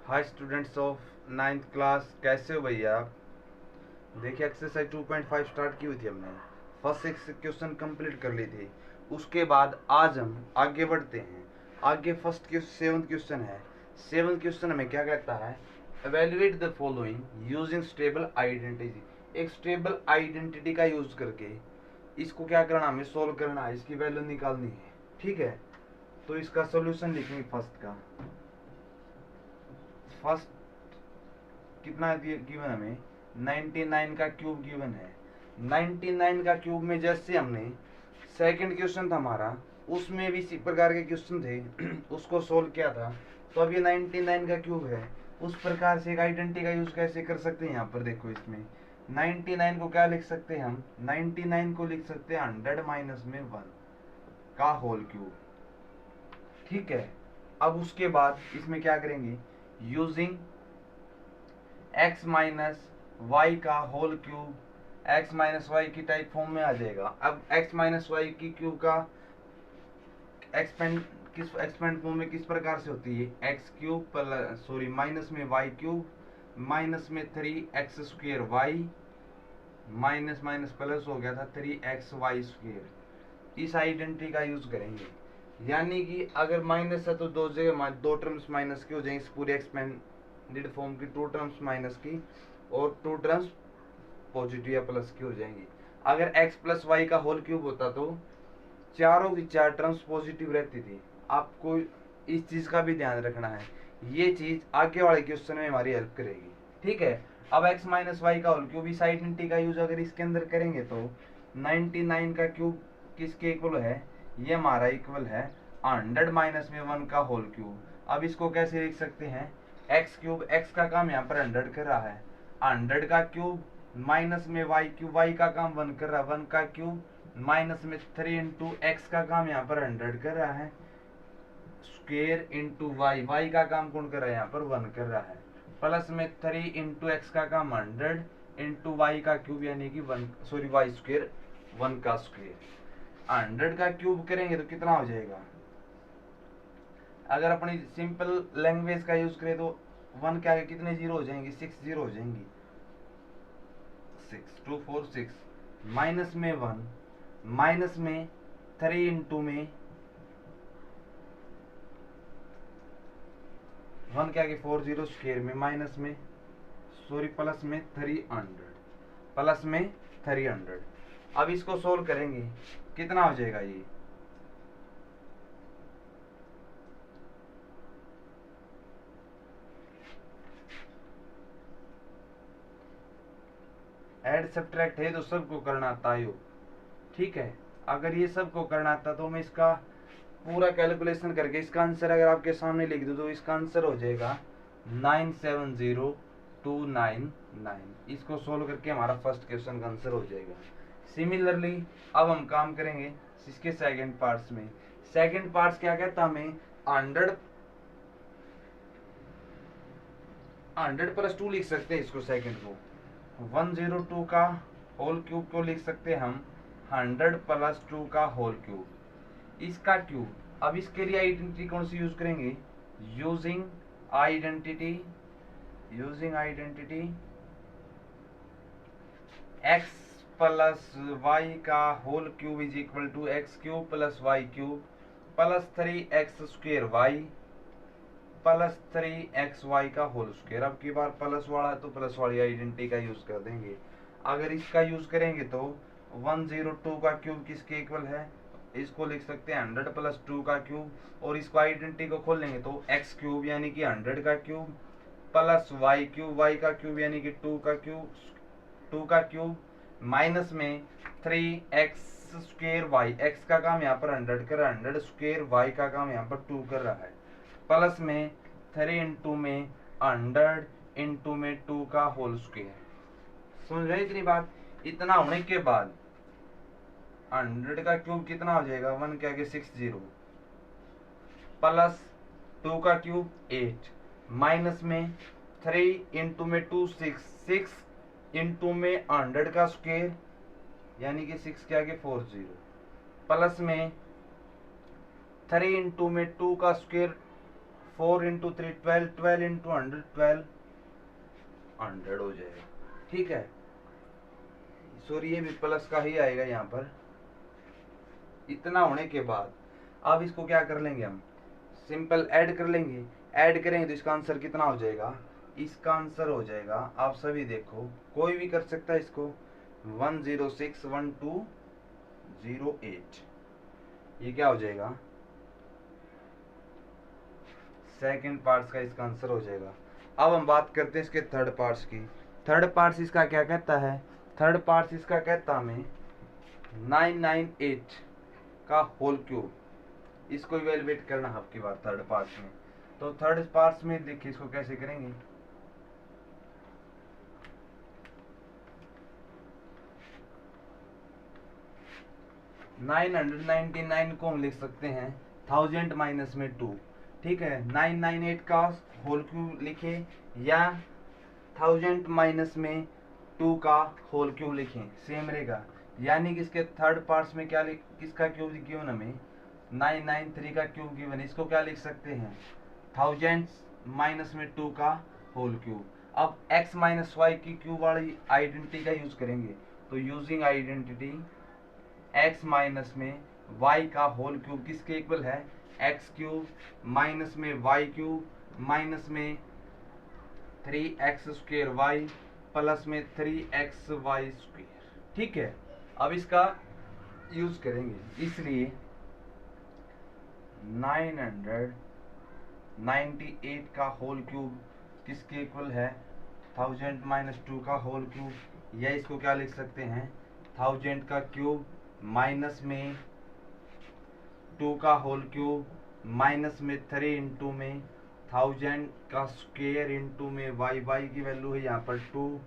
Hi students of 9th class, कैसे हो भैया आप? देखिए एक्सरसाइज 2.5 स्टार्ट की हुई थी हमने। फर्स्ट 6 क्वेश्चन कंप्लीट कर ली थी। उसके बाद आज हम आगे बढ़ते हैं। आगे फर्स्ट के 7th क्वेश्चन है। 7th क्वेश्चन में क्या कहता है? Evaluate the following using stable identity. एक स्टेबल आइडेंटिटी का यूज करके इसको क्या करना, हमें सोल्व करना है, इसकी वैल्यू निकालनी है। ठीक है, तो इसका सोल्यूशन लिखेंगे। फर्स्ट कितना गिवन हमें? 99 का क्यूब गिवन है। 99 का क्यूब में जैसे हमने सेकंड क्वेश्चन था हमारा, उसमें भी इसी प्रकार के क्वेश्चन थे उसको सोल्व किया था। तो अब ये 99 का क्यूब है, उस प्रकार से एक आइडेंटिटी का यूज कैसे कर सकते हैं? यहाँ पर देखो, इसमें 99 को क्या लिख सकते हैं हम? 99 को लिख सकते हैं 100 माइनस में 1 का होल क्यूब। ठीक है, अब उसके बाद इसमें क्या करेंगे? यूजिंग एक्स माइनस वाई का whole cube. X minus y की टाइप फॉर्म में आ जाएगा। अब एक्स माइनस वाई की क्यूब का एक्सपेंड फॉर्म में किस प्रकार से होती है? एक्स क्यूब प्लस माइनस में वाई क्यूब माइनस में 3x square y minus minus plus हो गया था 3x वाई स्क्वेयर। इस आइडेंटिटी का यूज करेंगे। यानी कि अगर माइनस है तो दो जगह दो टर्म्स माइनस की हो जाएंगी। इस पूरे एक्सपेंडेड फॉर्म की टू टर्म्स माइनस की और टू टर्म्स पॉजिटिव या प्लस की हो जाएंगी। अगर x प्लस वाई का होल क्यूब होता तो चारों की चार टर्म्स पॉजिटिव रहती थी। आपको इस चीज का भी ध्यान रखना है, ये चीज आगे वाले क्वेश्चन में हमारी हेल्प करेगी। ठीक है, अब x माइनस वाई का होल क्यूब इस आइडेंटिटी का यूज अगर इसके अंदर करेंगे तो 99 का क्यूब किसके इक्वल है? ये हमारा इक्वल है 100 माइनस में 1 का होल क्यूब। अब इसको कैसे लिख सकते हैं? एक्स क्यूब, एक्स का काम यहाँ पर 100 कर रहा है, 100 का क्यूब माइनस में वाई क्यूब, वाई का काम 1 कर रहा है, 1 का क्यूब माइनस में 3 इंटू एक्स का काम यहाँ पर 100 कर रहा है, स्क्वेयर इंटू वाई, वाई का काम कौन कर रहा है? यहाँ पर 1 कर रहा है, प्लस में 3 इंटू एक्स का काम 100 इंटू वाई का क्यूब यानी कि वाई स्क्वेयर 1 का स्क्वेयर। 100 का क्यूब करेंगे तो कितना हो जाएगा? अगर अपनी सिंपल लैंग्वेज का यूज करें तो 1 के आगे कितने जीरो हो जाएंगे? 6 जीरो हो जाएंगी। 6 2 4 6 माइनस में 1 माइनस में 3 इंटू में 1 के आगे 4 जीरो स्क्वेयर में माइनस में प्लस में 300, प्लस में 300। अब इसको सोल्व करेंगे, कितना हो जाएगा? ये एड सब्ट्रैक्ट है तो सबको करना आता है। ठीक है, अगर ये सबको करना आता तो मैं इसका पूरा कैलकुलेशन करके इसका आंसर अगर आपके सामने लिख दूं तो इसका आंसर हो जाएगा 970299। इसको सोल्व करके हमारा फर्स्ट क्वेश्चन का आंसर हो जाएगा। सिमिलरली अब हम काम करेंगे इसके सेकंड पार्ट्स में। सेकंड पार्ट्स क्या कहता हमें? 100 प्लस 2 लिख सकते हैं इसको, सेकंड को 102 का होल क्यूब को लिख सकते हैं हम 100 प्लस 2 का होल क्यूब, इसका क्यूब। अब इसके लिए आइडेंटिटी कौन सी यूज करेंगे? Using identity x plus y का whole cube is equal to x cube plus y cube plus 3x square y plus 3x y का होल स्क्वेयर। अब की बार प्लस वाला है तो प्लस वाली आइडेंटिटी का यूज कर देंगे। अगर इसका यूज करेंगे तो 102 का क्यूब किसके इक्वल है? इसको लिख सकते हैं 100 प्लस 2 का क्यूब, और इसको आइडेंटिटी को खोल लेंगे तो एक्स क्यूब यानी कि 100 का cube plus y cube, y का क्यूब यानी कि 2 का क्यूब माइनस में 3x स्क्वेयर वाई, एक्स का काम यहाँ पर 100 कर रहा है, 100 स्क्वेयर वाई का काम यहाँ पर 2 कर रहा है, प्लस में 3 इंटू में 100 इंटू में 2 का होल स्क्वेयर। समझ रहे इतनी बात? इतना होने के बाद 100 का क्यूब कितना हो जाएगा? 1 के आगे 6 जीरो प्लस 2 का क्यूब 8 माइनस में 3 इंटू में 2 6 इंटू में 100 का स्क्वेयर यानी कि 6 के आगे 4 जीरो प्लस में 3 इंटू में 2 का स्क्वेयर 4 इंटू 3 12, 12 इंटू 100 12 100 हो जाएगा। ठीक है, सॉरी ये भी प्लस का ही आएगा यहाँ पर। इतना होने के बाद अब इसको क्या कर लेंगे, हम सिंपल ऐड कर लेंगे। ऐड करेंगे तो इसका आंसर कितना हो जाएगा, इसका आंसर हो जाएगा, आप सभी देखो, कोई भी कर सकता है इसको, 1061208। ये क्या हो जाएगा, सेकंड पार्ट्स का इसका आंसर हो जाएगा। अब हम बात करते हैं इसके थर्ड पार्ट्स की। थर्ड पार्ट्स इसका क्या कहता है, थर्ड पार्ट्स इसका कहता हमें 998 का होल क्यूब। इसको इवेलुएट करना आपकी बात थर्ड पार्ट्स में। तो थर्ड पार्ट्स में देखिए इसको कैसे करेंगे, नाइन 999 को हम लिख सकते हैं 1000 माइनस में 2। ठीक है, 998 का होल क्यूब लिखे या 1000 माइनस में 2 का होल क्यूब लिखें, सेम रहेगा। यानी कि इसके थर्ड पार्ट्स में क्या किसका क्यूब गिवन हमें, 993 का क्यूब गिवन। इसको क्या लिख सकते हैं, 1000 माइनस में 2 का होल क्यूब। अब x माइनस वाई की क्यूब वाली आइडेंटिटी का यूज करेंगे। तो यूजिंग आइडेंटिटी x माइनस में y का होल क्यूब किसके इक्वल है, एक्स क्यूब माइनस में वाई क्यूब माइनस में 3x स्क्वेयर वाई प्लस में 3x वाई स्क्वेयर। ठीक है, अब इसका यूज करेंगे, इसलिए 998 का होल क्यूब किसके इक्वल है, 1000 माइनस 2 का होल क्यूब, या इसको क्या लिख सकते हैं, 1000 का क्यूब माइनस में 2 का होल क्यूब माइनस में 3 इंटू में 1000 का स्क्वेयर इंटू में वाई, वाई की वैल्यू है यहाँ पर 2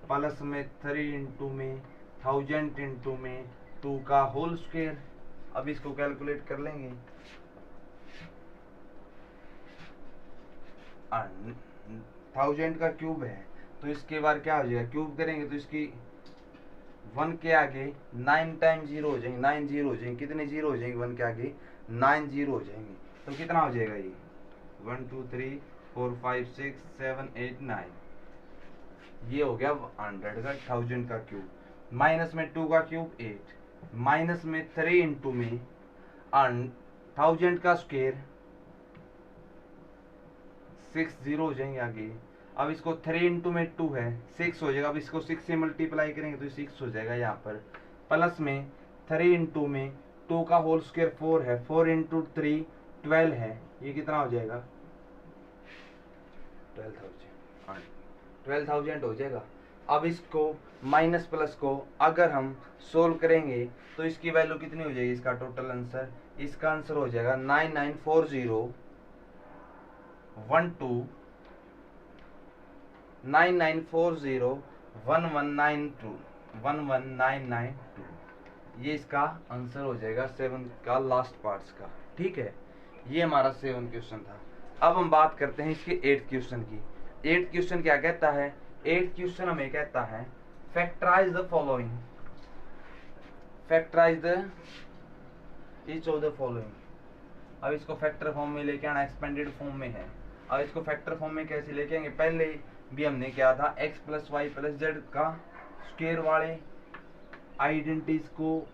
प्लस में 3 इंटू में 1000 इंटू में 2 का होल स्क्वेयर। अब इसको कैलकुलेट कर लेंगे, 1000 का क्यूब है तो इसके बाद क्या हो जाएगा, क्यूब करेंगे तो इसकी 1 के आगे 9 टाइम 0 हो जाएंगे, 9 0 हो जाएंगे। कितने 0 हो जाएंगे 1 के आगे, 9 0 हो जाएंगे। तो कितना हो जाएगा ये, 1 2 3 4 5 6 7 8 9। ये हो गया 100 का 1000 का क्यूब, माइनस में 2 का क्यूब 8, माइनस में 3 इंटू में 1000 का स्क्वेयर 6 0 हो जाएंगे आगे। अब इसको 3 इंटू में 2 है 6 हो जाएगा। अब इसको 6 से मल्टीप्लाई करेंगे तो 6 हो जाएगा यहाँ पर, प्लस में 3 इंटू में 2 का होल स्क्वायर 4 है, 4 इंटू 3 12 है। ये कितना हो जाएगा, 12,000 हो जाएगा। अब इसको माइनस प्लस को अगर हम सोल्व करेंगे तो इसकी वैल्यू कितनी हो जाएगी, इसका टोटल आंसर, इसका आंसर हो जाएगा 99401192 ये इसका आंसर हो जाएगा 7 का लास्ट पार्ट्स का। ठीक है, ये हमारा 7 क्वेश्चन था। अब हम बात करते हैं इसके 8th क्वेश्चन की। 8th क्वेश्चन क्या कहता है, 8th क्वेश्चन हमें कहता है factorise the following, factorise the each of the following. अब इसको फैक्टर फॉर्म में लेके आना, एक्सपेंडेड फॉर्म में है। अब इसको फैक्टर फॉर्म में कैसे लेके आएंगे, पहले भी हमने क्या था, x plus y plus z का स्क्वायर वाले आइडेंटिटीज को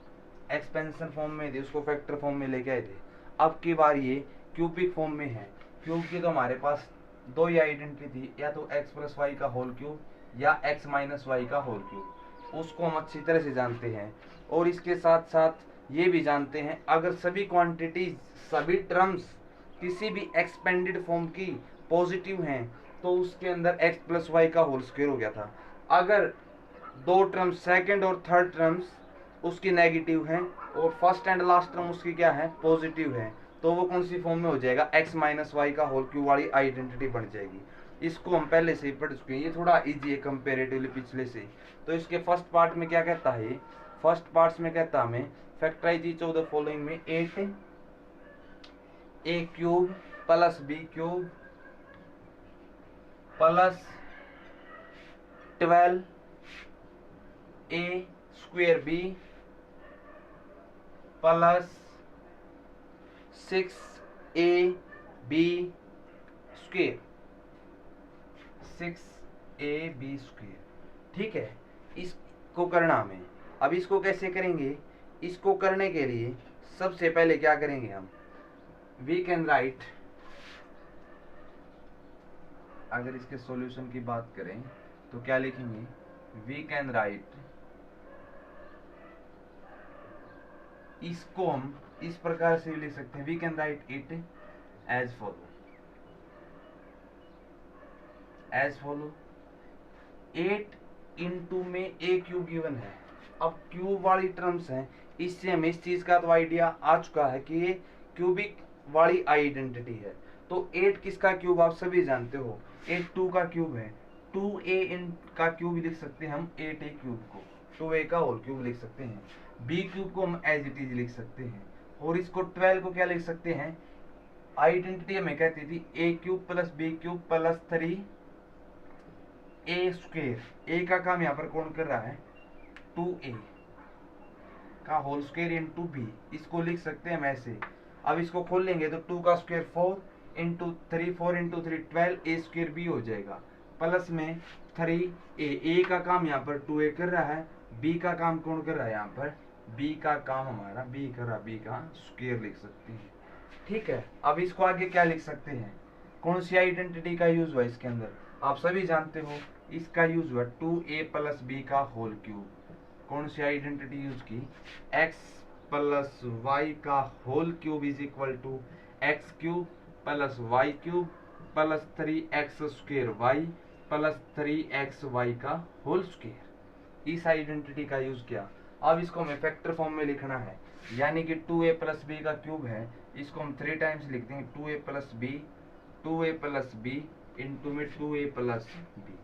एक्सपेंशन फॉर्म में थे, उसको फैक्टर फॉर्म में लेके आए थे। अब की बार ये क्यूबिक फॉर्म में है, क्योंकि तो हमारे पास दो ही आइडेंटिटी थी, या तो x प्लस वाई का होल क्यूब या x माइनस वाई का होल क्यूब। उसको हम अच्छी तरह से जानते हैं, और इसके साथ साथ ये भी जानते हैं अगर सभी क्वांटिटीज सभी टर्म्स किसी भी एक्सपेंडेड फॉर्म की पॉजिटिव हैं तो उसके अंदर x प्लस वाई का होल स्क्वायर हो गया था। अगर दो टर्म्स सेकंड और थर्ड टर्म्स उसकी नेगेटिव हैं और फर्स्ट एंड लास्ट टर्म उसकी क्या है, पॉजिटिव है, तो वो कौन सी फॉर्म में हो जाएगा, x माइनस वाई का होल क्यूब वाली आइडेंटिटी बन जाएगी। इसको हम पहले से ही पढ़ चुके हैं, ये थोड़ा इजी है कंपेरेटिवली पिछले से। तो इसके फर्स्ट पार्ट में क्या कहता है, फर्स्ट पार्ट्स में कहता हमें factorise each of the following में 8 a cube plus b cube plus 12 a square b plus 6 a b square 6ab square. ठीक है, इसको करना हमें। अब इसको कैसे करेंगे? इसको करने के लिए सबसे पहले क्या करेंगे हम? वी कैन राइट, अगर इसके सॉल्यूशन की बात करें तो क्या लिखेंगे? वी कैन राइट, इसको हम इस प्रकार से लिख सकते हैं। We can write it as follow, as follow. 8 into में ए क्यूब गिवन है। अब क्यूब वाली टर्म्स हैं, इससे हमें इस चीज का तो आइडिया आ चुका है कि ये क्यूबिक वाली आइडेंटिटी है। तो 8 किसका क्यूब आप सभी जानते हो, 8 2 का क्यूब है। 2a इन का क्यूब लिख सकते हैं हम 8a क्यूब को, 2a का होल क्यूब लिख सकते हैं। b क्यूब को हम एज इट इज लिख सकते हैं, और इसको 12 को क्या लिख सकते हैं? आइडेंटिटी हमें कहती थी a cube plus b cube plus 3 A square. A का काम यहाँ पर कौन कर रहा है? 2a का होल स्क्वेयर इंटू बी, इसको लिख सकते हैं हम ऐसे। अब इसको खोल लेंगे तो 2 का स्क्वेयर 4 इंटू 3, 4 इंटू 3 12, ए स्क्वेयर बी हो जाएगा, प्लस में 3a। ए का काम यहाँ पर 2a कर रहा है, बी का काम कौन कर रहा है? यहाँ पर बी का काम हमारा बी कर रहा है, बी का स्क्वेयर लिख सकते हैं। ठीक है, अब इसको आगे क्या लिख सकते हैं? कौन सी आइडेंटिटी का यूज हुआ इसके अंदर? आप सभी जानते हो, इसका यूज हुआ 2a प्लस बी का होल क्यूब। कौन सी आइडेंटिटी यूज की? x प्लस वाई का whole cube is equal to x cube plus y cube plus 3x square y plus 3x y का होल स्क्वेयर। इस आइडेंटिटी का use किया। अब इसको हमें फैक्टर फॉर्म में लिखना है, यानी कि 2a प्लस बी का क्यूब है, इसको हम 3 टाइम्स लिख देंगे। 2a प्लस बी इंटू में 2a प्लस बी,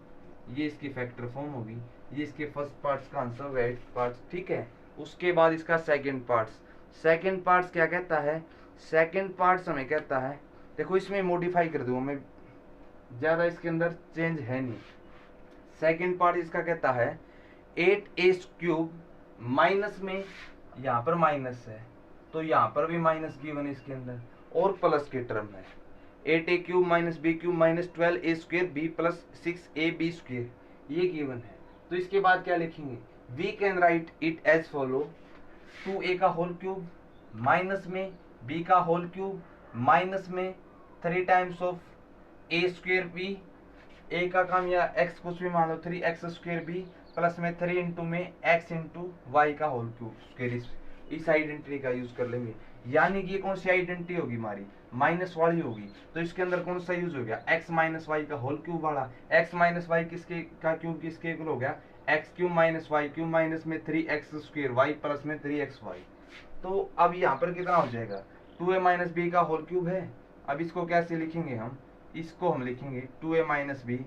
ये इसकी फैक्टर फॉर्म होगी। ये इसके फर्स्ट पार्ट्स का आंसर, राइट पार्ट्स। ठीक है, उसके बाद इसका सेकंड पार्ट्स क्या कहता है? सेकंड पार्ट्स हमें कहता है, देखो इसमें मॉडिफाई कर दूं मैं, ज्यादा इसके अंदर चेंज है नहीं। सेकंड पार्ट इसका कहता है 8a क्यूब माइनस में, यहाँ पर माइनस है तो यहाँ पर भी माइनस गिवन है इसके अंदर, और प्लस के टर्म है 8a cube minus b cube minus 12a square b plus 6ab square, ये गिवन है। तो इसके बाद क्या लिखेंगे? We can write it as follow, 2a का होल क्यूब माइनस में b का होल क्यूब माइनस में 3 times of a square b, a का काम या x कुछ भी मान लो 3x स्क्वेयर b प्लस में 3 इंटू में x इंटू वाई का होल क्यूब स्क्वेयर। इस आइडेंटिटी का यूज कर लेंगे, यानी कि ये कौन सी आइडेंटिटी होगी हमारी? माइनस वाली होगी। तो इसके अंदर कौन सा यूज हो गया? x माइनस वाई का होल क्यूब वाला। x माइनस वाई किसके का क्यूब किसके इक्वल हो गया? x cube minus y cube minus में 3x स्क्वेयर वाई प्लस में 3x वाई। तो अब यहाँ पर कितना हो जाएगा? 2a माइनस बी का होल क्यूब है। अब इसको कैसे लिखेंगे हम? इसको हम लिखेंगे 2a minus b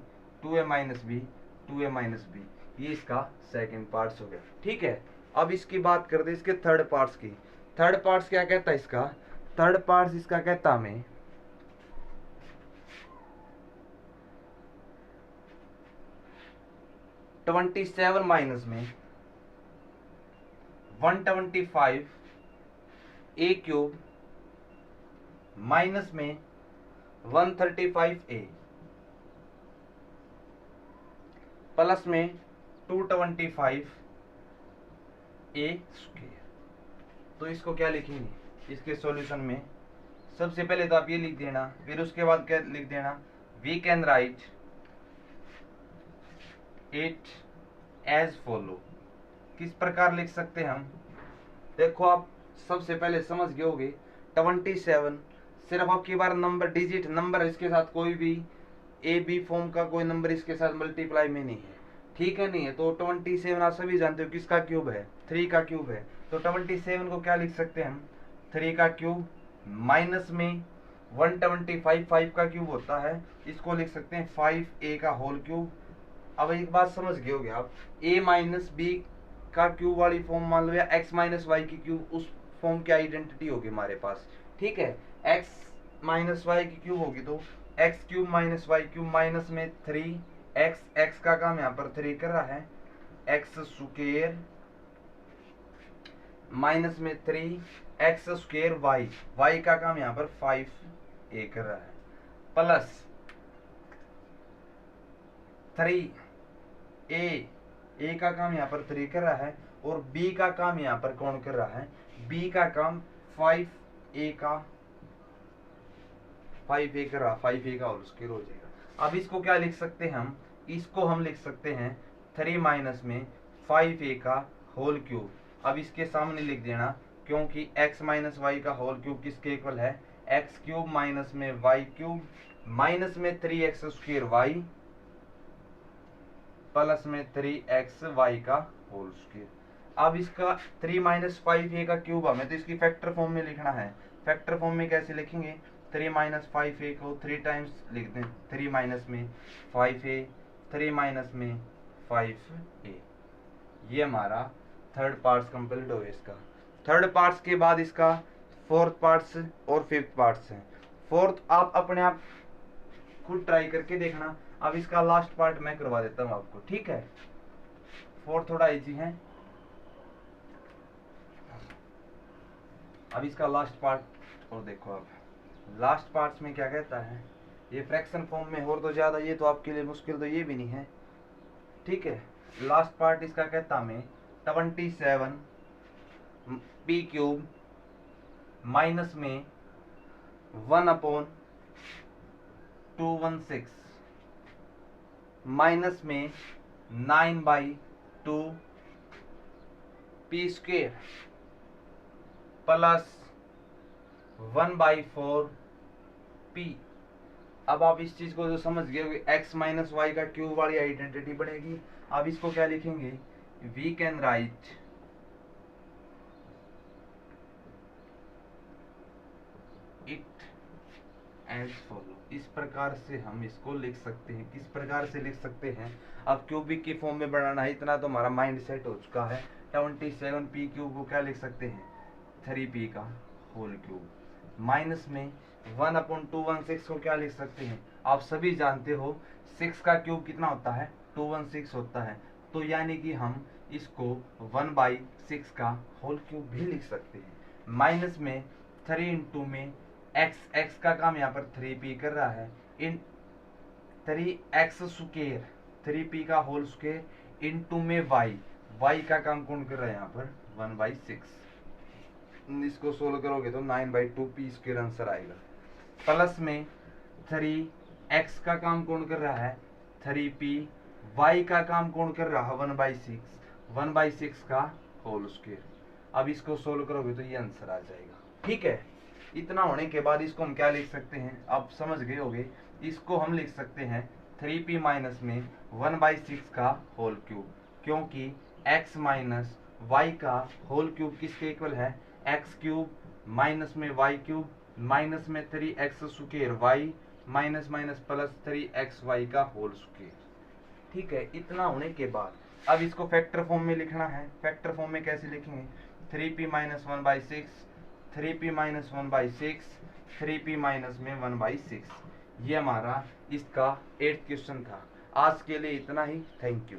2a minus b 2a minus b, ये इसका सेकंड पार्ट्स हो गया। ठीक है, अब इसकी बात कर दे इसके थर्ड पार्ट्स की। थर्ड पार्ट्स क्या कहता है इसका? थर्ड पार्ट्स इसका कहता हमें 27 माइनस में 125 a क्यूब माइनस में 135a प्लस में 225 a स्क्वायर। तो इसको क्या लिखेंगे इसके सॉल्यूशन में? सबसे पहले तो आप ये लिख देना, फिर उसके बाद क्या लिख देना? We can write it as follow. किस प्रकार लिख सकते हैं हम? देखो आप सबसे पहले समझ गए होगे 27 सिर्फ आपकी बार नंबर डिजिट नंबर, इसके साथ कोई भी ए बी फॉर्म का कोई नंबर इसके साथ मल्टीप्लाई में नहीं है। ठीक है, नहीं है तो 27 आप सभी जानते हो किसका क्यूब है? 3 का क्यूब है। तो 27 को क्या लिख सकते हैं हम? 3 का क्यूब माइनस में 125 5 का क्यूब होता है, इसको लिख सकते हैं 5a का होल क्यूब। अब एक बात समझ गए होगे आप, a माइनस बी का क्यूब वाली फॉर्म मान लो, या x माइनस वाई की क्यूब, उस फॉर्म की आइडेंटिटी होगी हमारे पास। ठीक है, x माइनस वाई की क्यूब होगी तो x cube minus y cube minus में 3x, x का काम यहाँ पर 3 कर रहा है, x स्क्वायर माइनस में 3x स्क्वायर y, y का काम यहाँ पर 5a कर रहा है, प्लस 3 ए का काम यहाँ पर 3 कर रहा है और बी का काम यहाँ पर कौन कर रहा है, बी का काम 5a का 5a कर रहा, 5a का होल स्क्वायर हो जाएगा। अब इसको क्या लिख सकते हैं हम, इसको हम लिख सकते हैं 3 माइनस में 5a का होल क्यूब। अब इसके सामने लिख देना, क्योंकि x माइनस वाई का होल क्यूब किसके इक्वल है, एक्स क्यूब माइनस में वाई क्यूब माइनस में 3x स्क्वायर वाई प्लस में 3x वाई का होल स्क्वायर। अब इसका 3 माइनस 5a का क्यूब हमें तो इसकी फैक्टर फॉर्म में लिखना है। फैक्टर फॉर्म में कैसे लिखेंगे, 3 माइनस 5a को 3 टाइम्स लिख दें, 3 माइनस में 5a 3 माइनस में 5a। ये हमारा थर्ड पार्ट्स कंप्लीट हो गया। इसका थर्ड पार्ट्स के बाद इसका फोर्थ पार्ट्स और फिफ्थ पार्ट्स है। फोर्थ आप अपने आप खुद ट्राई करके देखना। अब इसका लास्ट पार्ट मैं करवा देता हूं आपको, ठीक है। फोर्थ थोड़ा इजी है। अब इसका लास्ट पार्ट और देखो, आप लास्ट पार्ट्स में क्या कहता है, ये फ्रैक्शन फॉर्म में और तो ज्यादा, ये तो आपके लिए मुश्किल तो ये भी नहीं है, ठीक है। लास्ट पार्ट इसका कहता हमें 27 पी क्यूब माइनस में 1/216 माइनस में 9/2 पी स्क्वेयर प्लस 1/4 पी। अब आप इस चीज को जो समझ गए, x माइनस वाई का क्यूब वाली आइडेंटिटी बनेगी। अब इसको क्या लिखेंगे, we can write it as follow. इस प्रकार से हम इसको लिख सकते हैं। किस प्रकार से लिख सकते हैं, अब क्यूबिक की फॉर्म में बनाना है, इतना तो हमारा माइंड सेट हो चुका है। 27 पी क्यूब को क्या लिख सकते हैं, 3p का होल क्यूब माइनस में 1/216 को क्या लिख सकते हैं, आप सभी जानते हो 6 का क्यूब कितना होता है, 216 होता है। तो यानी कि हम इसको 1/6 का होल क्यूब भी लिख सकते हैं। माइनस में 3 इंटू में x का काम यहाँ पर 3p कर रहा है, इन 3x स्क्वायर 3p का होल स्क्वायर इंटू में y का काम कौन कर रहा है यहाँ पर 1/6। इसको सोल्व करोगे तो 9/2 पी स्क्वायर आंसर आएगा। प्लस में 3x का काम कौन कर रहा है 3p, y का काम कौन कर रहा है 1/6 का होल स्क्वायर। अब इसको सोल्व करोगे तो ये आंसर आ जाएगा, ठीक है। इतना होने के बाद इसको हम क्या लिख सकते हैं, आप समझ गए होगे। इसको हम लिख सकते हैं 3p माइनस में 1/6 का होल क्यूब, क्योंकि x माइनस वाई का होल क्यूब किसके इक्वल है, एक्स क्यूब माइनस में वाई क्यूब माइनस में 3x square y minus minus plus 3x y का होल स्क्वायर, ठीक है। इतना होने के बाद अब इसको फैक्टर फॉर्म में लिखना है। फैक्टर फॉर्म में कैसे लिखेंगे, 3p minus 1/6 3p minus 1/6 3p minus में 1/6। ये हमारा इसका 8th क्वेश्चन था। आज के लिए इतना ही, थैंक यू।